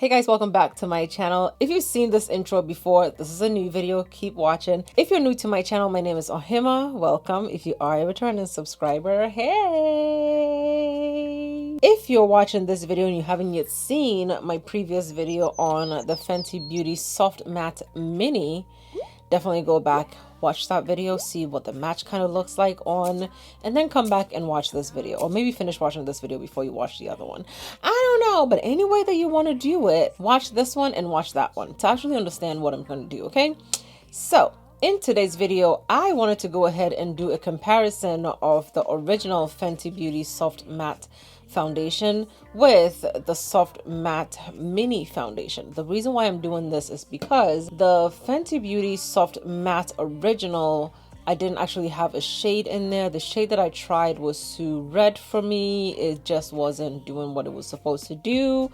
Hey guys, welcome back to my channel. If you've seen this intro before, this is a new video. Keep watching. If you're new to my channel, my name is Ohemaa. Welcome. If you are a returning subscriber, hey! If you're watching this video and you haven't yet seen my previous video on the Fenty Beauty Soft Matte Mini, definitely go back, watch that video, see what the match kind of looks like on, and then come back and watch this video, or maybe finish watching this video before you watch the other one. I don't know, but any way that you want to do it, watch this one and watch that one to actually understand what I'm going to do. Okay, so in today's video, I wanted to go ahead and do a comparison of the original Fenty Beauty Soft Matte Foundation with the Soft Matte Mini Foundation. The reason why I'm doing this is because the Fenty Beauty Soft Matte Original, I didn't actually have a shade in there. The shade that I tried was too red for me. It just wasn't doing what it was supposed to do.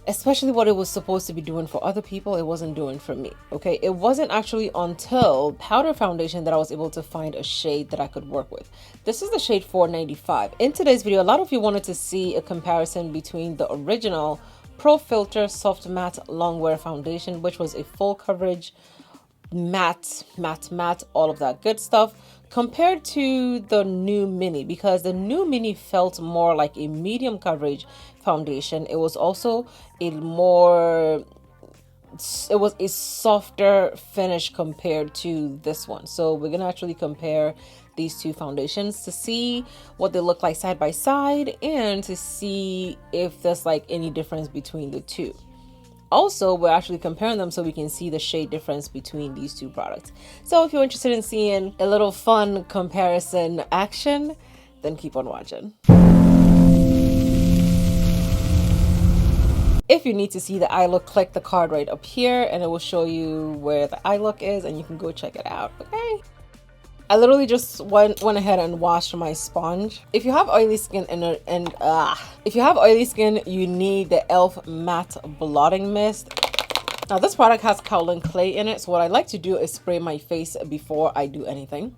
Especially what it was supposed to be doing for other people, it wasn't doing for me. Okay, it wasn't actually until powder foundation that I was able to find a shade that I could work with. This is the shade 495. In today's video, a lot of you wanted to see a comparison between the original Pro Filt'r Soft Matte Longwear Foundation, which was a full coverage matte, all of that good stuff, compared to the new mini, because the new mini felt more like a medium coverage foundation. It was also a softer finish compared to this one. So we're gonna actually compare these two foundations to see what they look like side by side and to see if there's like any difference between the two. Also, we're actually comparing them so we can see the shade difference between these two products. So if you're interested in seeing a little fun comparison action, then keep on watching. If you need to see the eye look, click the card right up here and it will show you where the eye look is and you can go check it out. Okay, I literally just went ahead and washed my sponge. If you have oily skin if you have oily skin, you need the e.l.f. matte blotting mist. Now this product has kaolin clay in it, so what I like to do is spray my face before I do anything.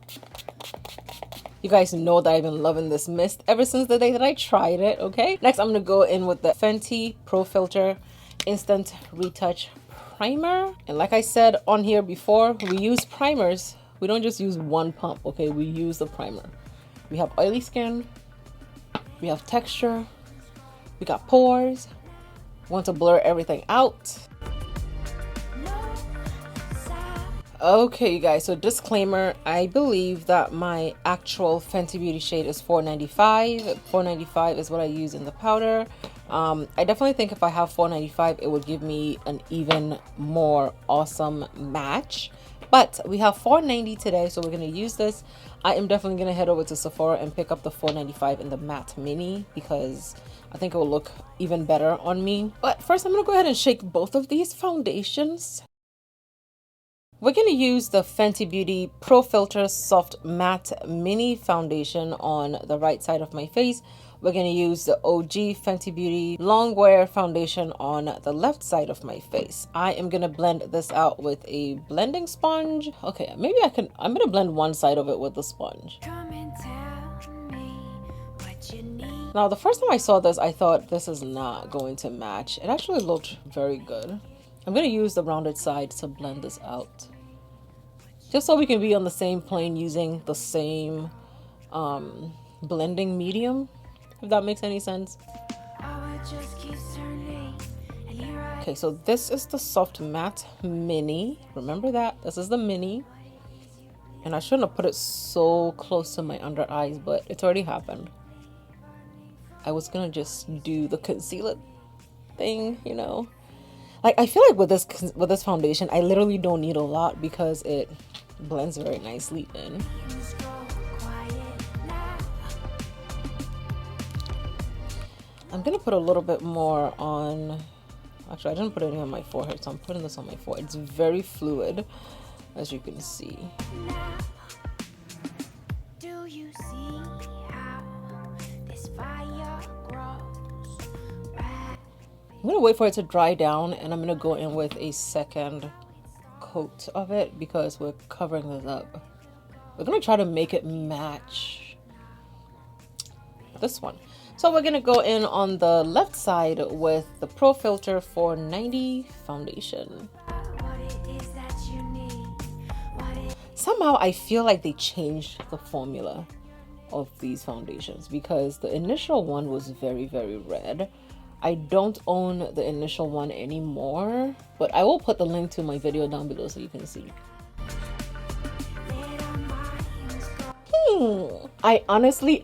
You guys know that I've been loving this mist ever since the day that I tried it. Okay, next I'm gonna go in with the Fenty Pro Filt'r Instant Retouch Primer. And like I said on here before, we use primers. We don't just use one pump, okay? We use the primer. We have oily skin, we have texture, we got pores. We want to blur everything out. Okay, you guys, so disclaimer, I believe that my actual Fenty Beauty shade is 495. 495 is what I use in the powder. I definitely think if I have 495, it would give me an even more awesome match. But we have 490 today, so we're going to use this. I am definitely going to head over to Sephora and pick up the 495 in the matte mini because I think it will look even better on me. But first, I'm going to go ahead and shake both of these foundations. We're going to use the Fenty Beauty Pro Filt'r Soft Matte Mini Foundation on the right side of my face. We're going to use the OG Fenty Beauty Longwear Foundation on the left side of my face. I am going to blend this out with a blending sponge. Okay, maybe I'm going to blend one side of it with the sponge. Now, the first time I saw this, I thought this is not going to match. It actually looked very good. I'm going to use the rounded side to blend this out, just so we can be on the same plane using the same blending medium, if that makes any sense. Okay, so this is the Soft Matte Mini. Remember that? This is the mini. And I shouldn't have put it so close to my under eyes, but it's already happened. I was going to just do the concealer thing, you know. Like, I feel like with this foundation, I literally don't need a lot because it blends very nicely in. I'm gonna put a little bit more on. Actually, I didn't put any on my forehead, so I'm putting this on my forehead. It's very fluid, as you can see. I'm gonna wait for it to dry down and I'm gonna go in with a second coat of it because we're covering this up. We're gonna try to make it match this one. So we're gonna go in on the left side with the Pro Filt'r 490 foundation. Somehow I feel like they changed the formula of these foundations because the initial one was very, very red. I don't own the initial one anymore, but I will put the link to my video down below so you can see. I honestly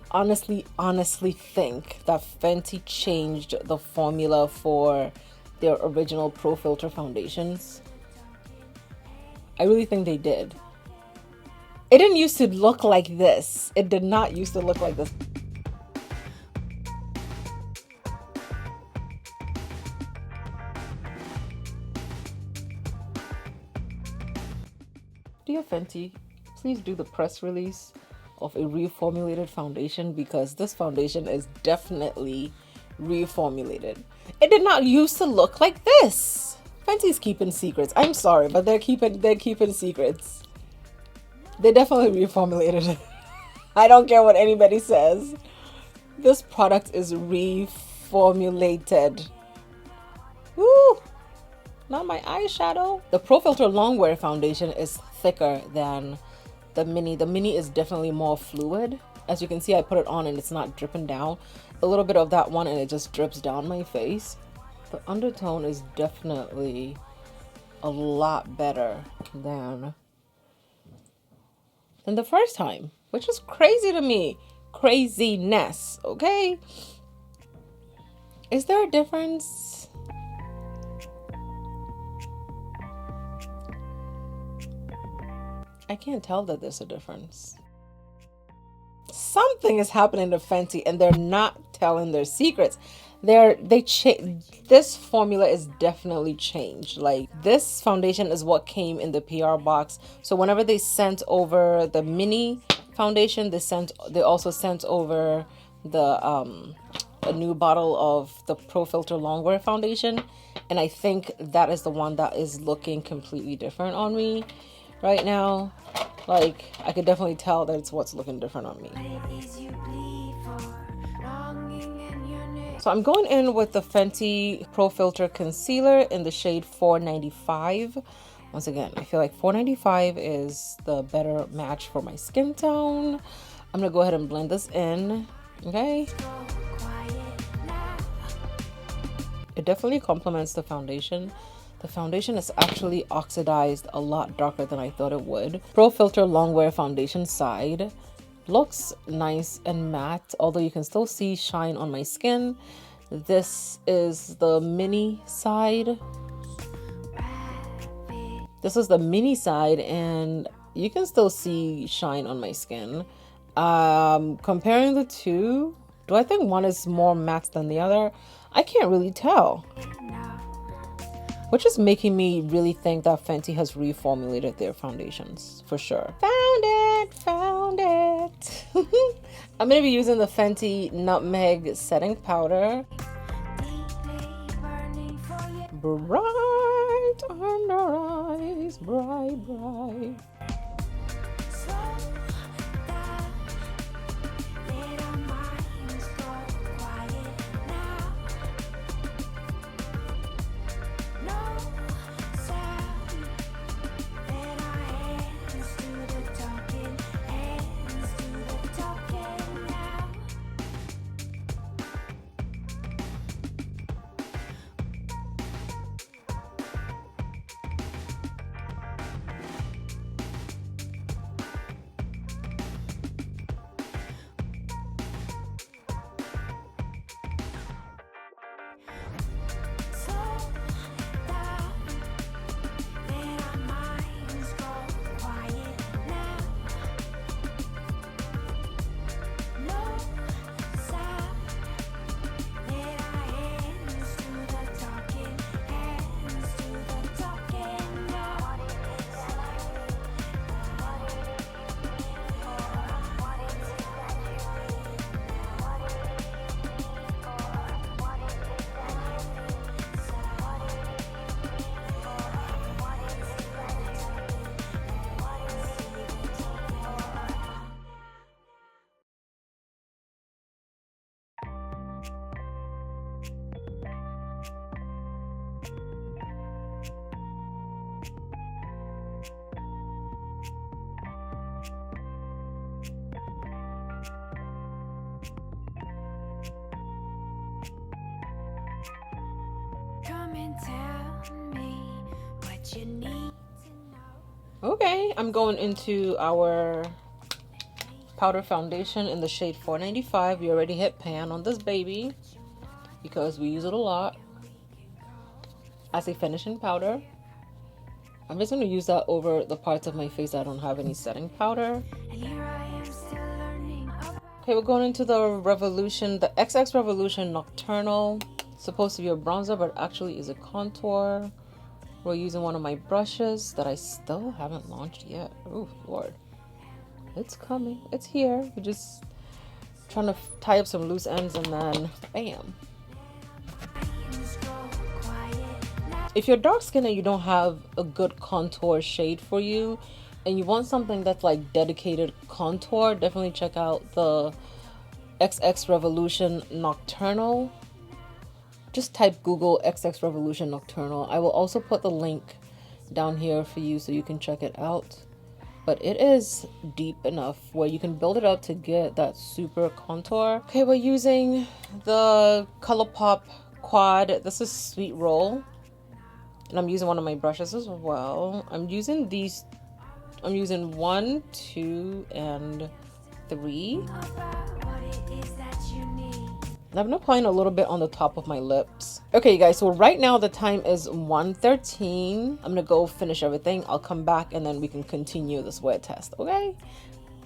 think that Fenty changed the formula for their original Pro Filt'r foundations. I really think they did. It didn't used to look like this. It did not used to look like this. Dear Fenty, please do the press release of a reformulated foundation because this foundation is definitely reformulated. It did not used to look like this. Fenty's keeping secrets. I'm sorry, but they're keeping secrets. They definitely reformulated it. I don't care what anybody says. This product is reformulated. Woo! Not my eyeshadow. The Pro Filt'r Longwear foundation is thicker than the mini. The mini is definitely more fluid. As you can see, I put it on and it's not dripping down. A little bit of that one and it just drips down my face. The undertone is definitely a lot better than the first time, which is crazy to me. Craziness, okay? Is there a difference? I can't tell that there's a difference. Something is happening to Fenty and they're not telling their secrets. This formula is definitely changed. Like, this foundation is what came in the PR box. So whenever they sent over the mini foundation, they also sent over the a new bottle of the Pro Filt'r Longwear foundation, and I think that is the one that is looking completely different on me right now. Like, I could definitely tell that it's what's looking different on me. So I'm going in with the Fenty Pro Filt'r Concealer in the shade 495. Once again, I feel like 495 is the better match for my skin tone. I'm gonna go ahead and blend this in, okay? It definitely complements the foundation. The foundation is actually oxidized a lot darker than I thought it would. Pro Filt'r Longwear foundation side looks nice and matte, although you can still see shine on my skin. This is the mini side. This is the mini side and you can still see shine on my skin. Comparing the two, do I think one is more matte than the other? I can't really tell. Which is making me really think that Fenty has reformulated their foundations for sure. Found it. I'm gonna be using the Fenty Nutmeg setting powder. Bright under eyes, bright. Okay, I'm going into our powder foundation in the shade 495. We already hit pan on this baby because we use it a lot as a finishing powder. I'm just going to use that over the parts of my face that I don't have any setting powder. Okay, we're going into the Revolution, the XX Revolution Nocturnal. It's supposed to be a bronzer, but actually is a contour. We're using one of my brushes that I still haven't launched yet. Oh, Lord. It's coming. It's here. We're just trying to tie up some loose ends and then bam. If you're dark skinned and you don't have a good contour shade for you and you want something that's like dedicated contour, definitely check out the XX Revolution Nocturnal. Just type Google XX Revolution Nocturnal. I will also put the link down here for you so you can check it out. But it is deep enough where you can build it up to get that super contour. Okay, we're using the Colourpop Quad. This is Sweet Roll. And I'm using one of my brushes as well. I'm using 1, 2, and 3. I've been applying a little bit on the top of my lips. Okay, guys, so right now the time is 1:13. I'm gonna go finish everything. I'll come back and then we can continue the sweat test, okay?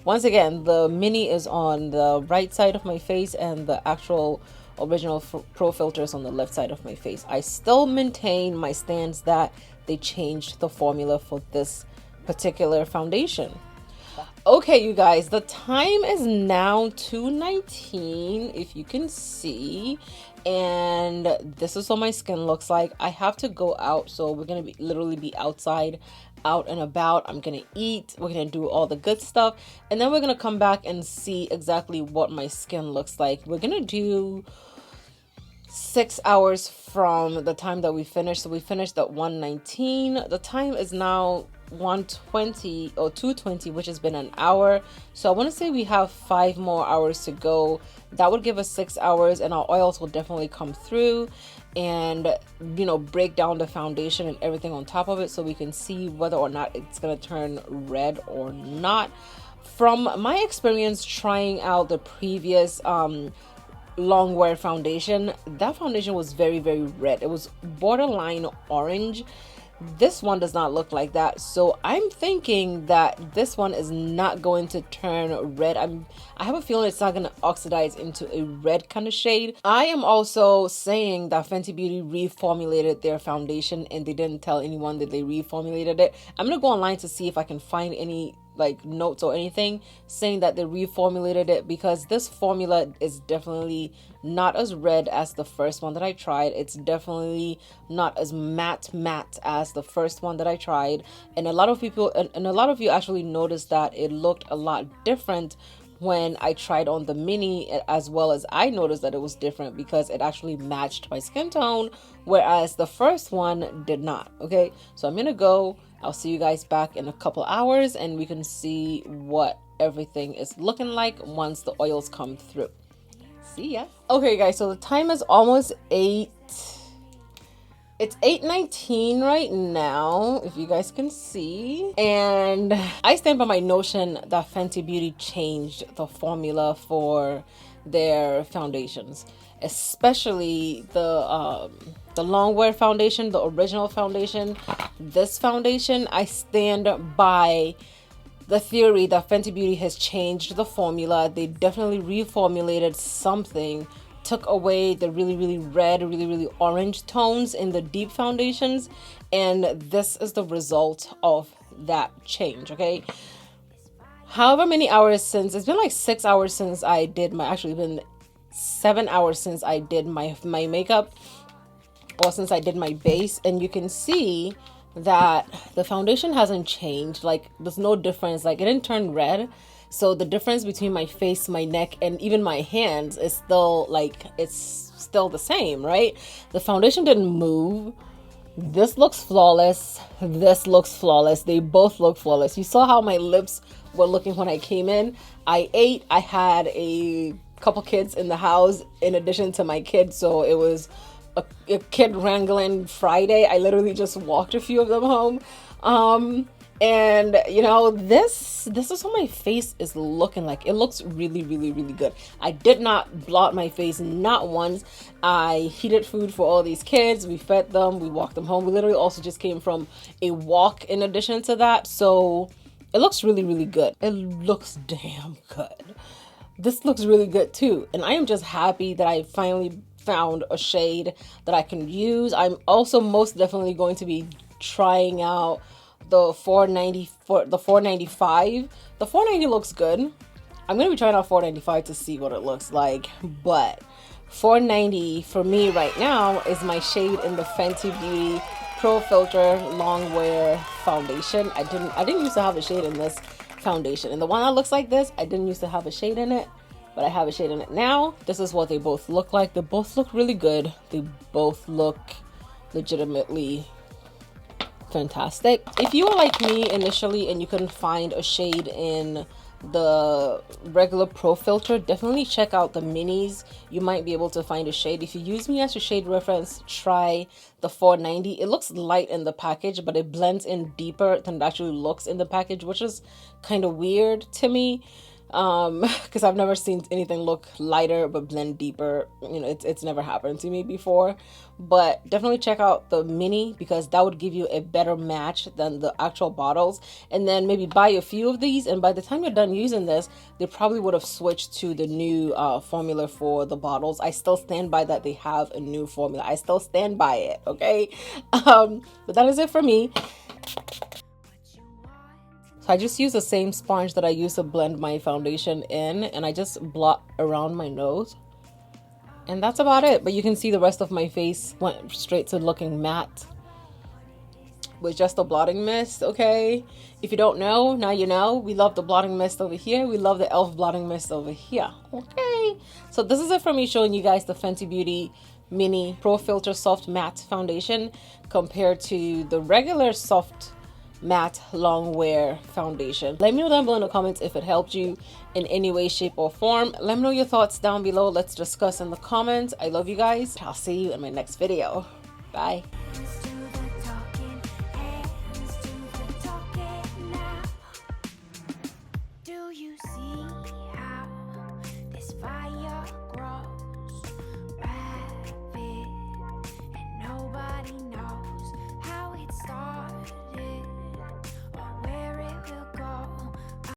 Once again, the mini is on the right side of my face and the actual original Pro Filter is on the left side of my face. I still maintain my stance that they changed the formula for this particular foundation. Okay, you guys, the time is now 2:19, if you can see, and this is what my skin looks like. I have to go out, so we're gonna literally be outside, out and about. I'm gonna eat, we're gonna do all the good stuff, and then we're gonna come back and see exactly what my skin looks like. We're gonna do 6 hours from the time that we finished. So we finished at 1:19. The time is now 1:20 or 2:20, which has been an hour. So I want to say we have 5 more hours to go. That would give us 6 hours, and our oils will definitely come through and, you know, break down the foundation and everything on top of it so we can see whether or not it's going to turn red or not. From my experience trying out the previous long wear foundation, that foundation was very, very red. It was borderline orange. This one does not look like that, so I'm thinking that this one is not going to turn red. I have a feeling it's not going to oxidize into a red kind of shade. I am also saying that Fenty Beauty reformulated their foundation and they didn't tell anyone that they reformulated it. I'm gonna go online to see if I can find any like notes or anything saying that they reformulated it, because this formula is definitely not as red as the first one that I tried. It's definitely not as matte as the first one that I tried, and a lot of people and a lot of you actually noticed that it looked a lot different when I tried on the mini, as well as I noticed that it was different because it actually matched my skin tone, whereas the first one did not. Okay, so I'm gonna go. I'll see you guys back in a couple hours and we can see what everything is looking like once the oils come through. See ya. Okay guys, so the time is almost 8. It's 8:19 right now, if you guys can see. And I stand by my notion that Fenty Beauty changed the formula for their foundations, especially the long wear foundation, the original foundation. This foundation, I stand by the theory that Fenty Beauty has changed the formula. They definitely reformulated something, took away the really red, really orange tones in the deep foundations, and this is the result of that change. Okay, however many hours since, it's been like 6 hours since I did my, actually been 7 hours since I did my makeup, or since I did my base, and you can see that the foundation hasn't changed. Like, there's no difference. Like, it didn't turn red. So the difference between my face, my neck, and even my hands is still like, it's still the same, right? The foundation didn't move. This looks flawless. This looks flawless. They both look flawless. You saw how my lips were looking when I came in. I ate. I had a couple kids in the house in addition to my kids, so it was a kid wrangling Friday. I literally just walked a few of them home. And you know, this is what my face is looking like. It looks really, really, really good. I did not blot my face, not once. I heated food for all these kids. We fed them, we walked them home. We literally also just came from a walk in addition to that. So it looks really, really good. It looks damn good. This looks really good too. And I am just happy that I finally found a shade that I can use. I'm also most definitely going to be trying out the 490 for the 495. The 490 looks good. I'm gonna be trying out 495 to see what it looks like, but 490 for me right now is my shade in the Fenty Beauty Pro Filter Long Wear Foundation. I didn't used to have a shade in this foundation, and the one that looks like this, I didn't used to have a shade in it, but I have a shade in it now. This is what they both look like. They both look really good. They both look legitimately fantastic. If you were like me initially and you couldn't find a shade in the regular Pro Filter, definitely check out the minis. You might be able to find a shade. If you use me as your shade reference, try the 490. It looks light in the package, but it blends in deeper than it actually looks in the package, which is kind of weird to me, because I've never seen anything look lighter but blend deeper. You know, it's never happened to me before. But definitely check out the mini, because that would give you a better match than the actual bottles. And then maybe buy a few of these, and by the time you're done using this, they probably would have switched to the new formula for the bottles. I still stand by that they have a new formula. I still stand by it, okay? But that is it for me. I just use the same sponge that I use to blend my foundation in, and I just blot around my nose, and that's about it. But you can see the rest of my face went straight to looking matte with just the blotting mist. Okay, if you don't know, now you know. We love the blotting mist over here. We love the e.l.f. blotting mist over here. Okay, so this is it for me showing you guys the Fenty Beauty Mini Pro Filter Soft Matte Foundation compared to the regular soft matte long wear foundation. Let me know down below in the comments if it helped you in any way, shape, or form. Let me know your thoughts down below. Let's discuss in the comments. I love you guys. I'll see you in my next video. Bye.